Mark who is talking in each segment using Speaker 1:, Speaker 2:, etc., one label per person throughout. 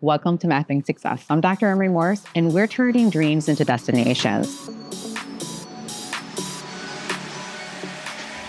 Speaker 1: Welcome to Mapping Success. I'm Dr. Marie Morse, and we're turning dreams into destinations.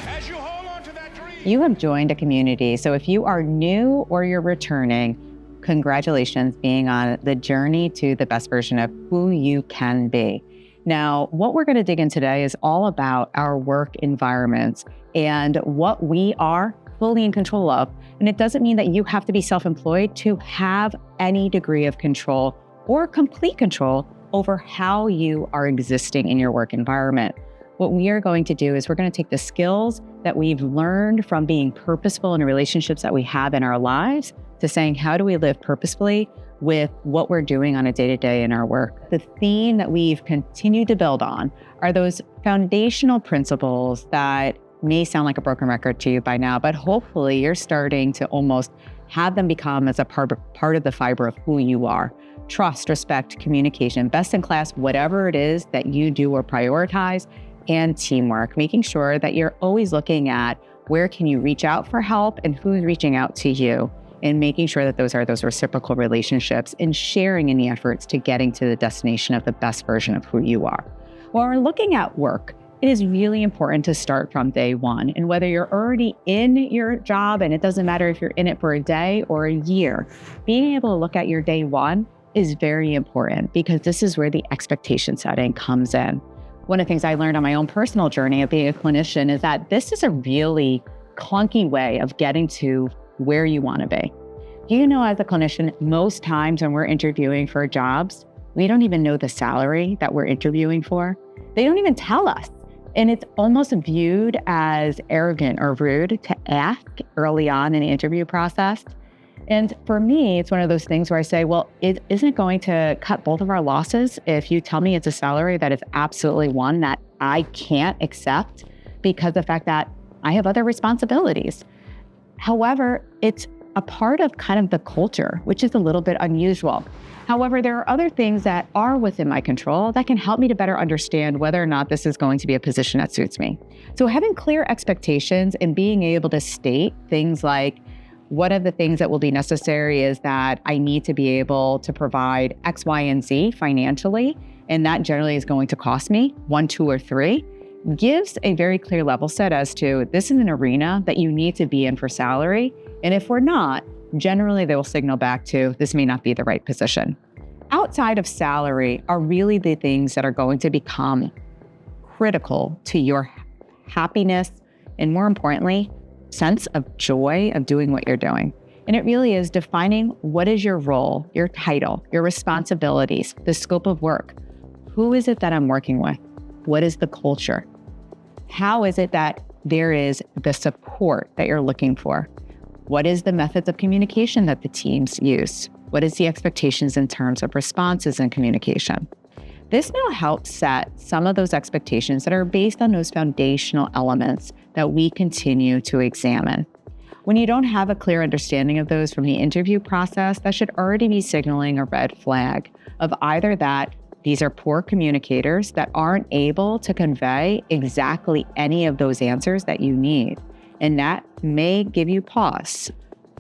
Speaker 2: As you hold on to that dream,
Speaker 1: You have joined a community, so if you are new or you're returning, congratulations being on the journey to the best version of who you can be. Now, what we're going to dig in today is all about our work environments and what we are fully in control of. And it doesn't mean that you have to be self-employed to have any degree of control or complete control over how you are existing in your work environment. What we are going to do is we're going to take the skills that we've learned from being purposeful in the relationships that we have in our lives to saying, how do we live purposefully with what we're doing on a day-to-day in our work? The theme that we've continued to build on are those foundational principles that may sound like a broken record to you by now, but hopefully you're starting to almost have them become as a part of the fiber of who you are. Trust, respect, communication, best in class, whatever it is that you do or prioritize, and teamwork, making sure that you're always looking at where can you reach out for help and who's reaching out to you, and making sure that those are those reciprocal relationships and sharing in the efforts to getting to the destination of the best version of who you are. When we're looking at work, it is really important to start from day one. And whether you're already in your job, and it doesn't matter if you're in it for a day or a year, being able to look at your day one is very important because this is where the expectation setting comes in. One of the things I learned on my own personal journey of being a clinician is that this is a really clunky way of getting to where you want to be. You know, as a clinician, most times when we're interviewing for jobs, we don't even know the salary that we're interviewing for. They don't even tell us. And it's almost viewed as arrogant or rude to ask early on in the interview process. And for me, it's one of those things where I say, well, it isn't going to cut both of our losses if you tell me it's a salary that is absolutely one that I can't accept because of the fact that I have other responsibilities. However, it's a part of kind of the culture, which is a little bit unusual. However, there are other things that are within my control that can help me to better understand whether or not this is going to be a position that suits me. So having clear expectations and being able to state things like, one of the things that will be necessary is that I need to be able to provide X, Y, and Z financially, and that generally is going to cost me 1, 2, or 3, gives a very clear level set as to this is an arena that you need to be in for salary. And if we're not, generally they will signal back to this may not be the right position. Outside of salary are really the things that are going to become critical to your happiness and, more importantly, sense of joy of doing what you're doing. And it really is defining what is your role, your title, your responsibilities, the scope of work. Who is it that I'm working with? What is the culture? How is it that there is the support that you're looking for? What is the methods of communication that the teams use? What is the expectations in terms of responses and communication? This now helps set some of those expectations that are based on those foundational elements that we continue to examine. When you don't have a clear understanding of those from the interview process, that should already be signaling a red flag of either that these are poor communicators that aren't able to convey exactly any of those answers that you need. And that may give you pause,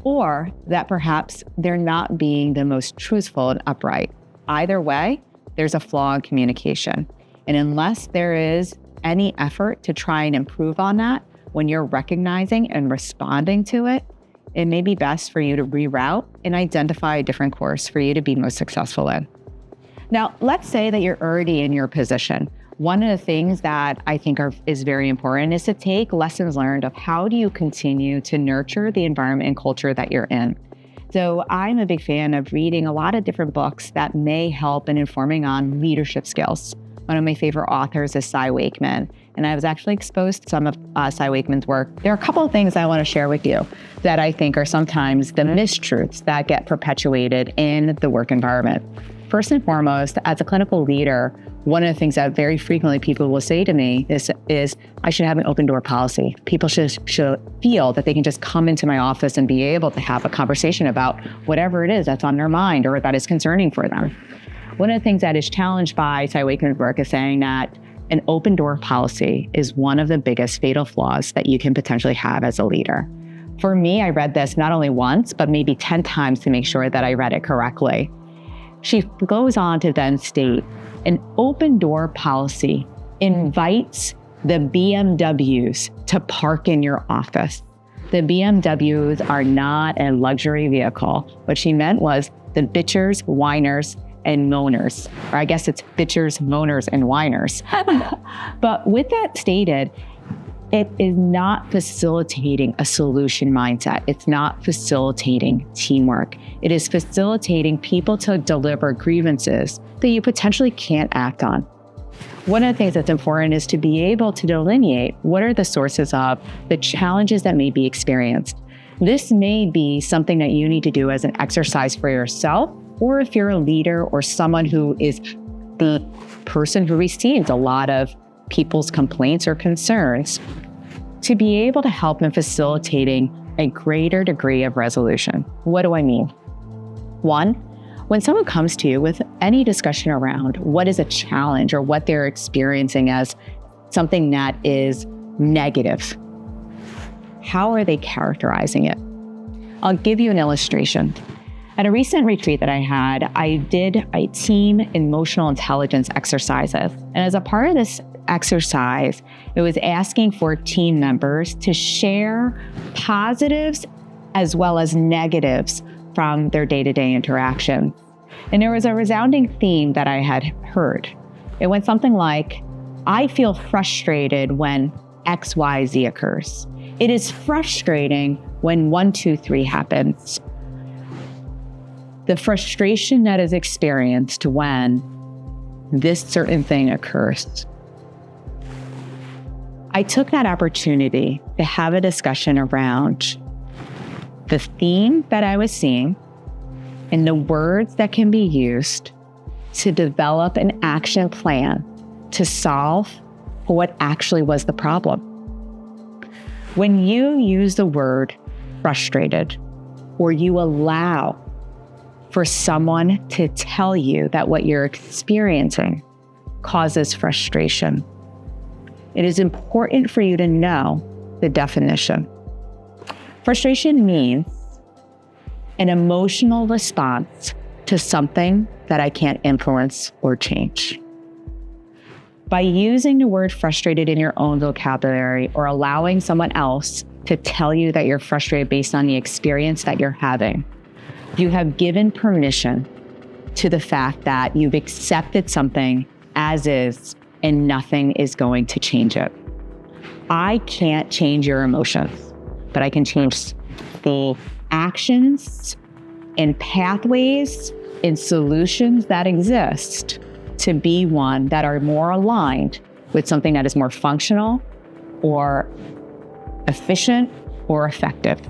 Speaker 1: or that perhaps they're not being the most truthful and upright. Either way, there's a flaw in communication. And unless there is any effort to try and improve on that, when you're recognizing and responding to it, it may be best for you to reroute and identify a different course for you to be most successful in. Now, let's say that you're already in your position. One of the things that I think is very important is to take lessons learned of how do you continue to nurture the environment and culture that you're in. So I'm a big fan of reading a lot of different books that may help in informing on leadership skills. One of my favorite authors is Cy Wakeman, and I was actually exposed to some of Cy Wakeman's work. There are a couple of things I want to share with you that I think are sometimes the mistruths that get perpetuated in the work environment. First and foremost, as a clinical leader, one of the things that very frequently people will say to me is I should have an open door policy. People should feel that they can just come into my office and be able to have a conversation about whatever it is that's on their mind or that is concerning for them. One of the things that is challenged by Cy Wakeman's work is saying that an open door policy is one of the biggest fatal flaws that you can potentially have as a leader. For me, I read this not only once, but maybe 10 times to make sure that I read it correctly. She goes on to then state, an open door policy invites the BMWs to park in your office. The BMWs are not a luxury vehicle. What she meant was the bitchers, whiners, and moaners. Or I guess it's bitchers, moaners, and whiners. But with that stated, it is not facilitating a solution mindset. It's not facilitating teamwork. It is facilitating people to deliver grievances that you potentially can't act on. One of the things that's important is to be able to delineate what are the sources of the challenges that may be experienced. This may be something that you need to do as an exercise for yourself, or if you're a leader or someone who is the person who receives a lot of people's complaints or concerns, to be able to help in facilitating a greater degree of resolution. What do I mean? One, when someone comes to you with any discussion around what is a challenge or what they're experiencing as something that is negative, how are they characterizing it? I'll give you an illustration. At a recent retreat that I had, I did a team emotional intelligence exercises. And as a part of this exercise, it was asking for team members to share positives as well as negatives from their day-to-day interaction. And there was a resounding theme that I had heard. It went something like, I feel frustrated when XYZ occurs. It is frustrating when 1, 2, 3 happens. The frustration that is experienced when this certain thing occurs. I took that opportunity to have a discussion around the theme that I was seeing and the words that can be used to develop an action plan to solve what actually was the problem. When you use the word frustrated, or you allow for someone to tell you that what you're experiencing causes frustration, it is important for you to know the definition. Frustration means an emotional response to something that I can't influence or change. By using the word frustrated in your own vocabulary or allowing someone else to tell you that you're frustrated based on the experience that you're having, you have given permission to the fact that you've accepted something as is and nothing is going to change it. I can't change your emotions, but I can change the actions and pathways and solutions that exist to be one that are more aligned with something that is more functional or efficient or effective.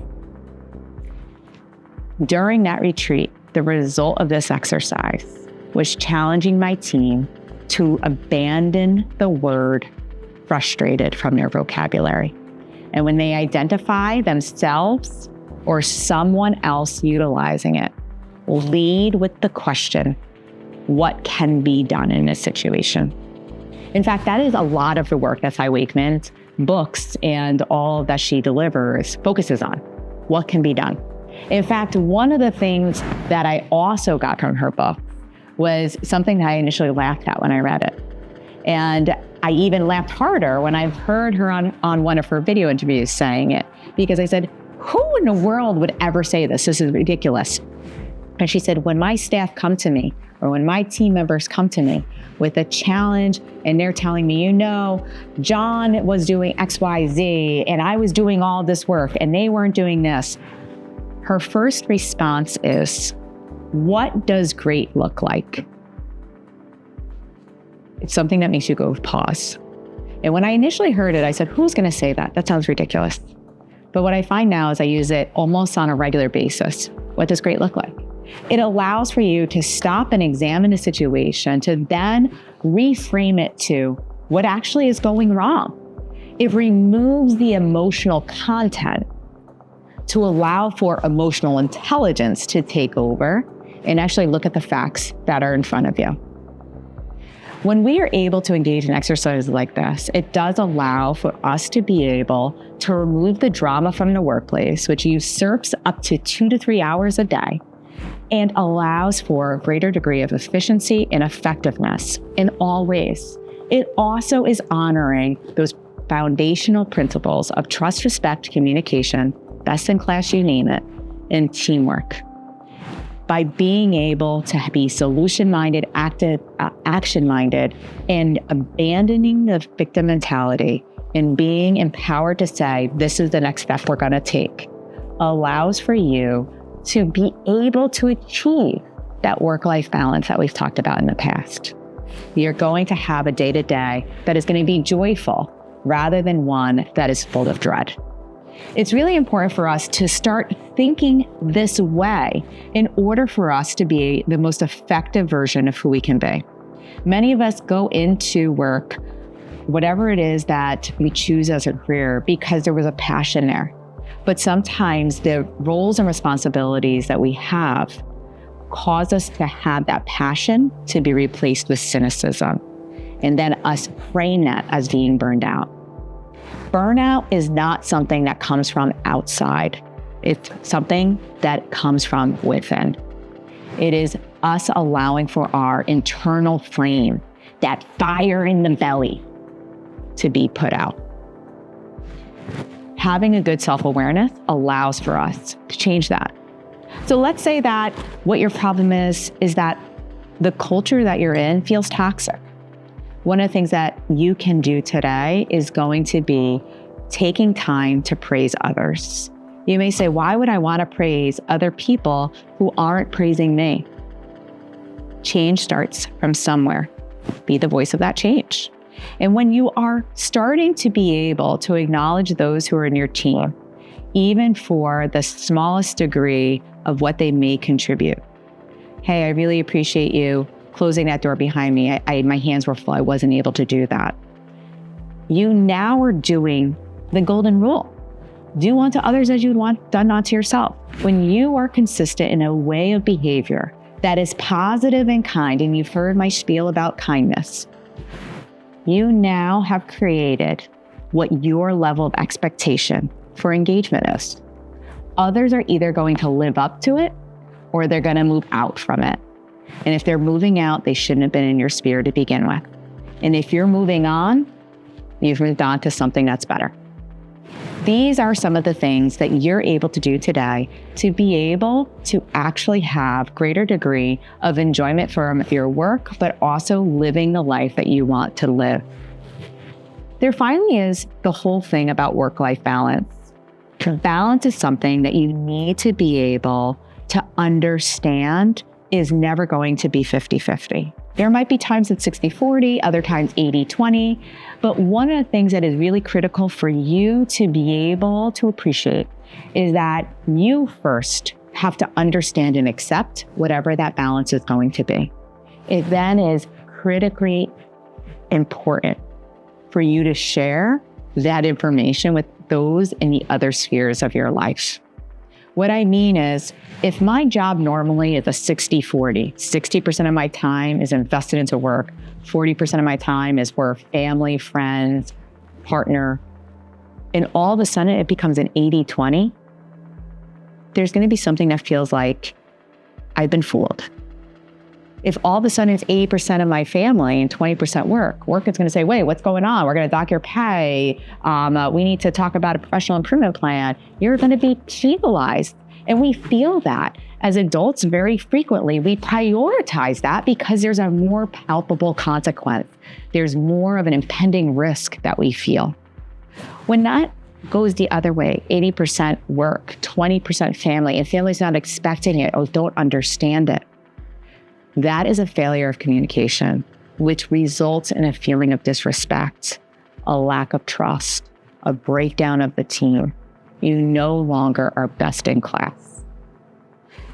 Speaker 1: During that retreat, the result of this exercise was challenging my team to abandon the word frustrated from their vocabulary. And when they identify themselves or someone else utilizing it, lead with the question, what can be done in this situation? In fact, that is a lot of the work that Cy Wakeman's books and all that she delivers focuses on. What can be done? In fact, one of the things that I also got from her book was something that I initially laughed at when I read it. And I even laughed harder when I've heard her on one of her video interviews saying it, because I said, who in the world would ever say this? This is ridiculous. And she said, when my staff come to me, or when my team members come to me with a challenge and they're telling me, John was doing XYZ and I was doing all this work and they weren't doing this, her first response is, what does great look like? It's something that makes you go pause. And when I initially heard it, I said, who's going to say that? That sounds ridiculous. But what I find now is I use it almost on a regular basis. What does great look like? It allows for you to stop and examine a situation, to then reframe it to what actually is going wrong. It removes the emotional content to allow for emotional intelligence to take over and actually look at the facts that are in front of you. When we are able to engage in exercises like this, it does allow for us to be able to remove the drama from the workplace, which usurps up to 2 to 3 hours a day, and allows for a greater degree of efficiency and effectiveness in all ways. It also is honoring those foundational principles of trust, respect, communication, best in class, you name it, and teamwork. By being able to be solution-minded, action-minded, and abandoning the victim mentality and being empowered to say, this is the next step we're going to take, allows for you to be able to achieve that work-life balance that we've talked about in the past. You're going to have a day-to-day that is going to be joyful rather than one that is full of dread. It's really important for us to start thinking this way in order for us to be the most effective version of who we can be. Many of us go into work, whatever it is that we choose as a career, because there was a passion there. But sometimes the roles and responsibilities that we have cause us to have that passion to be replaced with cynicism, and then us frame that as being burned out. Burnout is not something that comes from outside. It's something that comes from within. It is us allowing for our internal flame, that fire in the belly, to be put out. Having a good self-awareness allows for us to change that. So let's say that what your problem is that the culture that you're in feels toxic. One of the things that you can do today is going to be taking time to praise others. You may say, why would I want to praise other people who aren't praising me? Change starts from somewhere. Be the voice of that change. And when you are starting to be able to acknowledge those who are in your team, even for the smallest degree of what they may contribute. Hey, I really appreciate you closing that door behind me. My hands were full. I wasn't able to do that. You now are doing the golden rule. Do unto others as you want done unto yourself. When you are consistent in a way of behavior that is positive and kind, and you've heard my spiel about kindness, you now have created what your level of expectation for engagement is. Others are either going to live up to it or they're going to move out from it. And if they're moving out, they shouldn't have been in your sphere to begin with. And if you're moving on, you've moved on to something that's better. These are some of the things that you're able to do today to be able to actually have greater degree of enjoyment from your work, but also living the life that you want to live. There finally is the whole thing about work-life balance. Balance is something that you need to be able to understand is never going to be 50-50. There might be times it's 60-40, other times 80-20, but one of the things that is really critical for you to be able to appreciate is that you first have to understand and accept whatever that balance is going to be. It then is critically important for you to share that information with those in the other spheres of your life. What I mean is, if my job normally is a 60-40, 60% of my time is invested into work, 40% of my time is for family, friends, partner, and all of a sudden it becomes an 80-20, there's going to be something that feels like I've been fooled. If all of a sudden it's 80% of my family and 20% work is going to say, wait, what's going on? We're going to dock your pay. We need to talk about a professional improvement plan. You're going to be penalized. And we feel that as adults very frequently. We prioritize that because there's a more palpable consequence. There's more of an impending risk that we feel. When that goes the other way, 80% work, 20% family, and family's not expecting it or don't understand it, that is a failure of communication, which results in a feeling of disrespect, a lack of trust, a breakdown of the team. You no longer are best in class.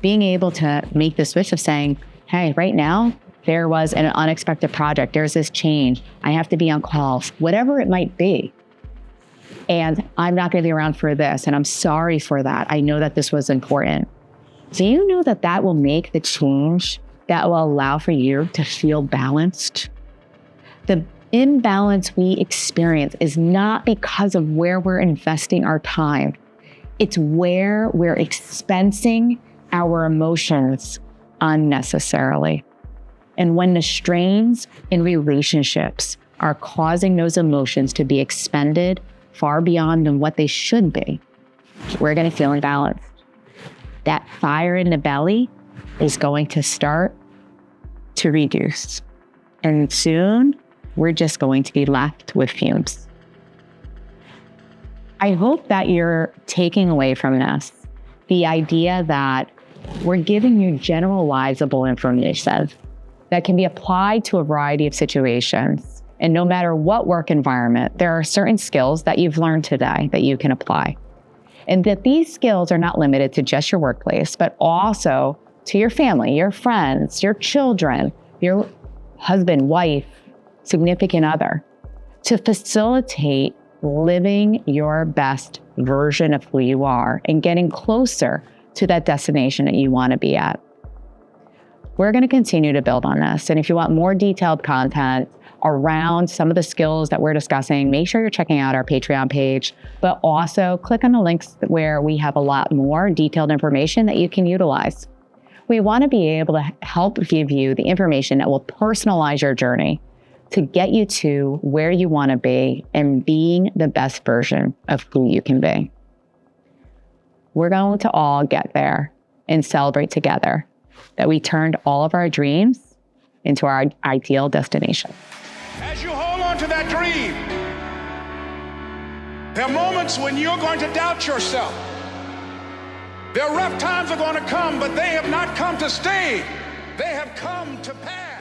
Speaker 1: Being able to make the switch of saying, hey, right now, there was an unexpected project. There's this change. I have to be on calls, whatever it might be. And I'm not going to be around for this. And I'm sorry for that. I know that this was important. Do you know that that will make the change that will allow for you to feel balanced? The imbalance we experience is not because of where we're investing our time. It's where we're expensing our emotions unnecessarily. And when the strains in relationships are causing those emotions to be expended far beyond than what they should be, we're going to feel imbalanced. That fire in the belly is going to start to reduce. And soon, we're just going to be left with fumes. I hope that you're taking away from this the idea that we're giving you generalizable information that can be applied to a variety of situations. And no matter what work environment, there are certain skills that you've learned today that you can apply. And that these skills are not limited to just your workplace, but also to your family, your friends, your children, your husband, wife, significant other, to facilitate living your best version of who you are and getting closer to that destination that you want to be at. We're going to continue to build on this. And if you want more detailed content around some of the skills that we're discussing, make sure you're checking out our Patreon page, but also click on the links where we have a lot more detailed information that you can utilize. We want to be able to help give you the information that will personalize your journey to get you to where you want to be and being the best version of who you can be. We're going to all get there and celebrate together that we turned all of our dreams into our ideal destination.
Speaker 2: As you hold on to that dream, there are moments when you're going to doubt yourself. There are rough times are going to come, but they have not come to stay. They have come to pass.